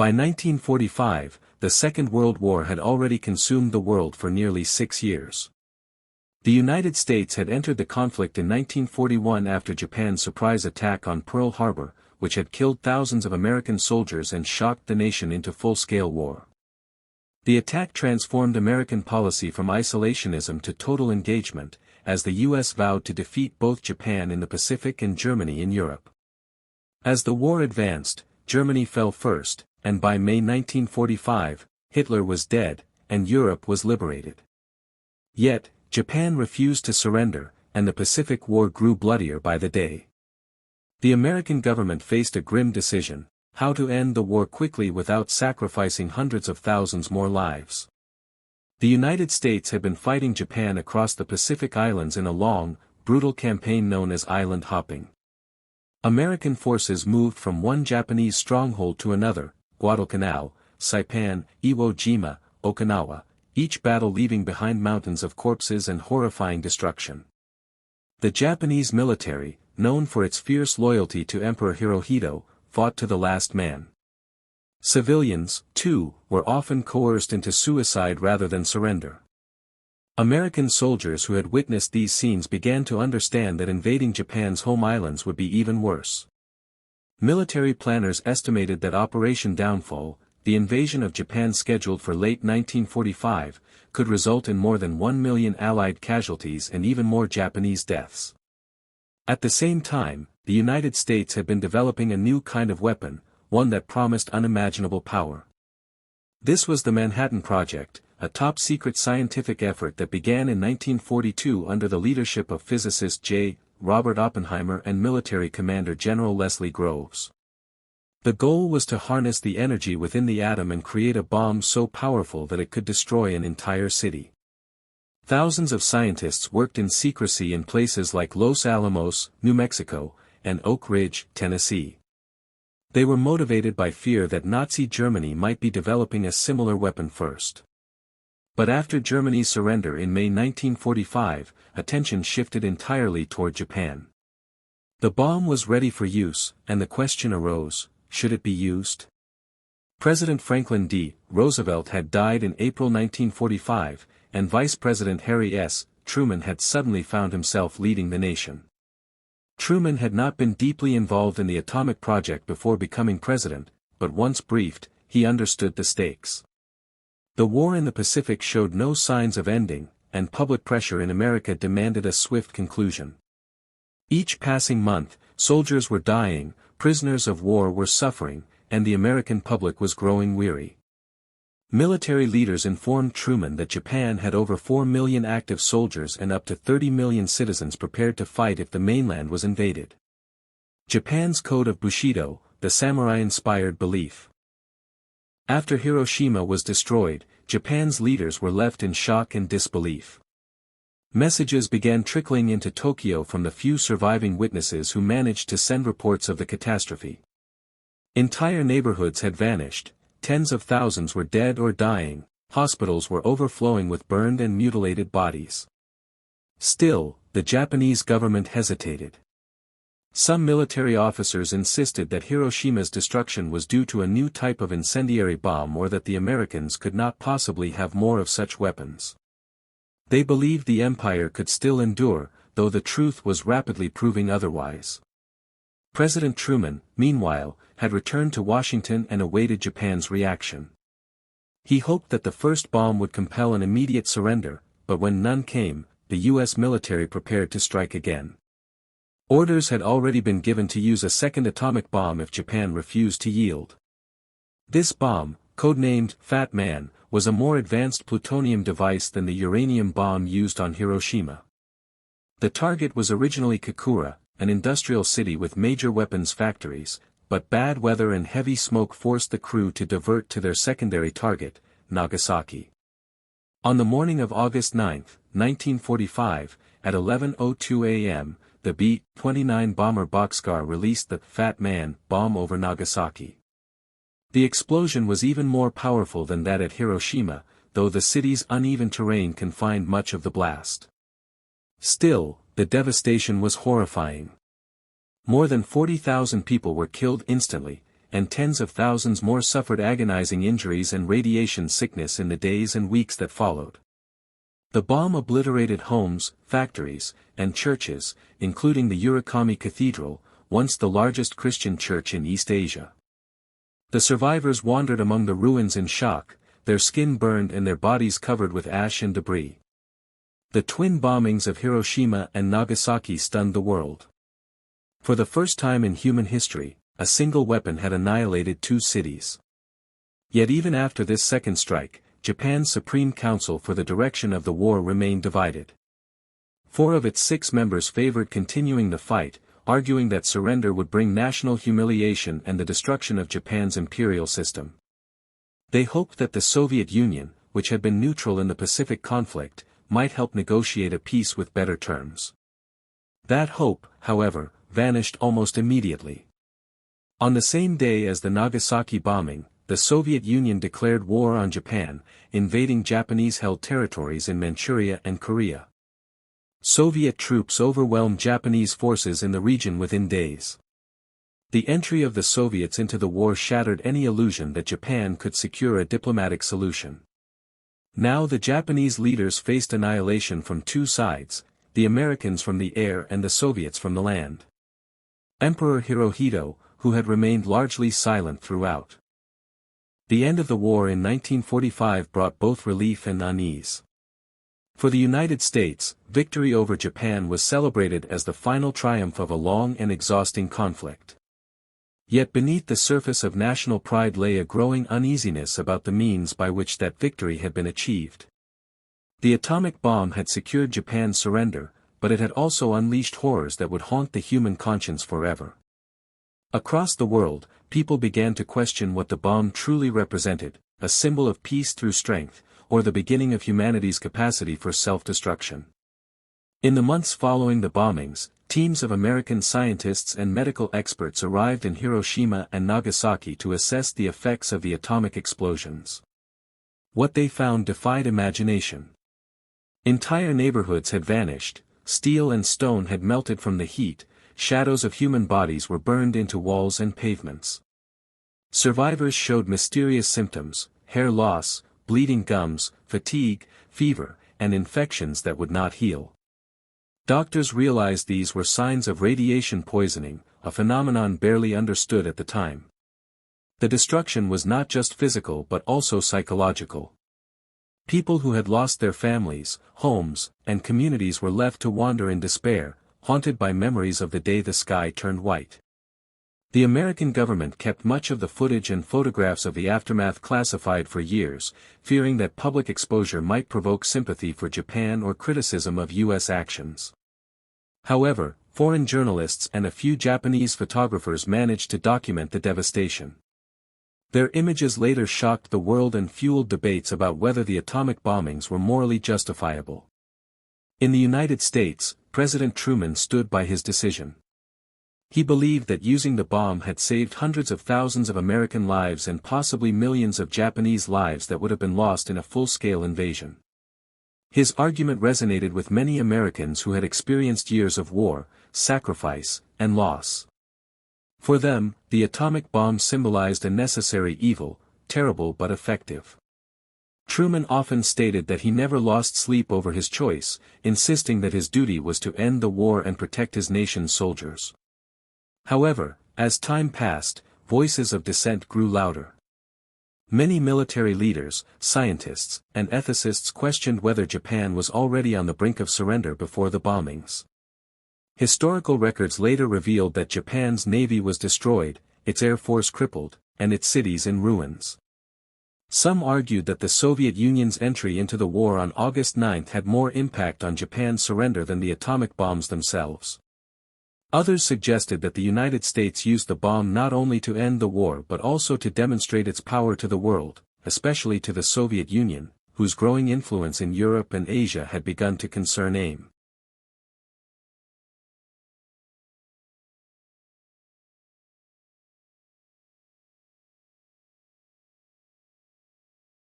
By 1945, the Second World War had already consumed the world for nearly 6 years. The United States had entered the conflict in 1941 after Japan's surprise attack on Pearl Harbor, which had killed thousands of American soldiers and shocked the nation into full-scale war. The attack transformed American policy from isolationism to total engagement, as the U.S. vowed to defeat both Japan in the Pacific and Germany in Europe. As the war advanced, Germany fell first, and by May 1945, Hitler was dead, and Europe was liberated. Yet, Japan refused to surrender, and the Pacific War grew bloodier by the day. The American government faced a grim decision: how to end the war quickly without sacrificing hundreds of thousands more lives. The United States had been fighting Japan across the Pacific Islands in a long, brutal campaign known as island hopping. American forces moved from one Japanese stronghold to another, Guadalcanal, Saipan, Iwo Jima, Okinawa, each battle leaving behind mountains of corpses and horrifying destruction. The Japanese military, known for its fierce loyalty to Emperor Hirohito, fought to the last man. Civilians, too, were often coerced into suicide rather than surrender. American soldiers who had witnessed these scenes began to understand that invading Japan's home islands would be even worse. Military planners estimated that Operation Downfall, the invasion of Japan scheduled for late 1945, could result in more than 1 million Allied casualties and even more Japanese deaths. At the same time, the United States had been developing a new kind of weapon, one that promised unimaginable power. This was the Manhattan Project, a top-secret scientific effort that began in 1942 under the leadership of physicist J. Robert Oppenheimer and military commander General Leslie Groves. The goal was to harness the energy within the atom and create a bomb so powerful that it could destroy an entire city. Thousands of scientists worked in secrecy in places like Los Alamos, New Mexico, and Oak Ridge, Tennessee. They were motivated by fear that Nazi Germany might be developing a similar weapon first. But after Germany's surrender in May 1945, attention shifted entirely toward Japan. The bomb was ready for use, and the question arose: should it be used? President Franklin D. Roosevelt had died in April 1945, and Vice President Harry S. Truman had suddenly found himself leading the nation. Truman had not been deeply involved in the atomic project before becoming president, but once briefed, he understood the stakes. The war in the Pacific showed no signs of ending, and public pressure in America demanded a swift conclusion. Each passing month, soldiers were dying, prisoners of war were suffering, and the American public was growing weary. Military leaders informed Truman that Japan had over 4 million active soldiers and up to 30 million citizens prepared to fight if the mainland was invaded. Japan's code of Bushido, the samurai-inspired belief. After Hiroshima was destroyed, Japan's leaders were left in shock and disbelief. Messages began trickling into Tokyo from the few surviving witnesses who managed to send reports of the catastrophe. Entire neighborhoods had vanished, tens of thousands were dead or dying, hospitals were overflowing with burned and mutilated bodies. Still, the Japanese government hesitated. Some military officers insisted that Hiroshima's destruction was due to a new type of incendiary bomb or that the Americans could not possibly have more of such weapons. They believed the empire could still endure, though the truth was rapidly proving otherwise. President Truman, meanwhile, had returned to Washington and awaited Japan's reaction. He hoped that the first bomb would compel an immediate surrender, but when none came, the U.S. military prepared to strike again. Orders had already been given to use a second atomic bomb if Japan refused to yield. This bomb, codenamed Fat Man, was a more advanced plutonium device than the uranium bomb used on Hiroshima. The target was originally Kakura, an industrial city with major weapons factories, but bad weather and heavy smoke forced the crew to divert to their secondary target, Nagasaki. On the morning of August 9, 1945, at 11:02 a.m., the B-29 bomber Boxcar released the Fat Man bomb over Nagasaki. The explosion was even more powerful than that at Hiroshima, though the city's uneven terrain confined much of the blast. Still, the devastation was horrifying. More than 40,000 people were killed instantly, and tens of thousands more suffered agonizing injuries and radiation sickness in the days and weeks that followed. The bomb obliterated homes, factories, and churches, including the Urakami Cathedral, once the largest Christian church in East Asia. The survivors wandered among the ruins in shock, their skin burned and their bodies covered with ash and debris. The twin bombings of Hiroshima and Nagasaki stunned the world. For the first time in human history, a single weapon had annihilated two cities. Yet even after this second strike, Japan's Supreme Council for the direction of the war remained divided. 4 of its 6 members favored continuing the fight, arguing that surrender would bring national humiliation and the destruction of Japan's imperial system. They hoped that the Soviet Union, which had been neutral in the Pacific conflict, might help negotiate a peace with better terms. That hope, however, vanished almost immediately. On the same day as the Nagasaki bombing, the Soviet Union declared war on Japan, invading Japanese-held territories in Manchuria and Korea. Soviet troops overwhelmed Japanese forces in the region within days. The entry of the Soviets into the war shattered any illusion that Japan could secure a diplomatic solution. Now the Japanese leaders faced annihilation from two sides, the Americans from the air and the Soviets from the land. Emperor Hirohito, who had remained largely silent throughout. The end of the war in 1945 brought both relief and unease. For the United States, victory over Japan was celebrated as the final triumph of a long and exhausting conflict. Yet beneath the surface of national pride lay a growing uneasiness about the means by which that victory had been achieved. The atomic bomb had secured Japan's surrender, but it had also unleashed horrors that would haunt the human conscience forever. Across the world, people began to question what the bomb truly represented, a symbol of peace through strength, or the beginning of humanity's capacity for self-destruction. In the months following the bombings, teams of American scientists and medical experts arrived in Hiroshima and Nagasaki to assess the effects of the atomic explosions. What they found defied imagination. Entire neighborhoods had vanished, steel and stone had melted from the heat, shadows of human bodies were burned into walls and pavements. Survivors showed mysterious symptoms, hair loss, bleeding gums, fatigue, fever, and infections that would not heal. Doctors realized these were signs of radiation poisoning, a phenomenon barely understood at the time. The destruction was not just physical but also psychological. People who had lost their families, homes, and communities were left to wander in despair, haunted by memories of the day the sky turned white. The American government kept much of the footage and photographs of the aftermath classified for years, fearing that public exposure might provoke sympathy for Japan or criticism of U.S. actions. However, foreign journalists and a few Japanese photographers managed to document the devastation. Their images later shocked the world and fueled debates about whether the atomic bombings were morally justifiable. In the United States, President Truman stood by his decision. He believed that using the bomb had saved hundreds of thousands of American lives and possibly millions of Japanese lives that would have been lost in a full-scale invasion. His argument resonated with many Americans who had experienced years of war, sacrifice, and loss. For them, the atomic bomb symbolized a necessary evil, terrible but effective. Truman often stated that he never lost sleep over his choice, insisting that his duty was to end the war and protect his nation's soldiers. However, as time passed, voices of dissent grew louder. Many military leaders, scientists, and ethicists questioned whether Japan was already on the brink of surrender before the bombings. Historical records later revealed that Japan's navy was destroyed, its air force crippled, and its cities in ruins. Some argued that the Soviet Union's entry into the war on August 9 had more impact on Japan's surrender than the atomic bombs themselves. Others suggested that the United States used the bomb not only to end the war but also to demonstrate its power to the world, especially to the Soviet Union, whose growing influence in Europe and Asia had begun to concern AIM.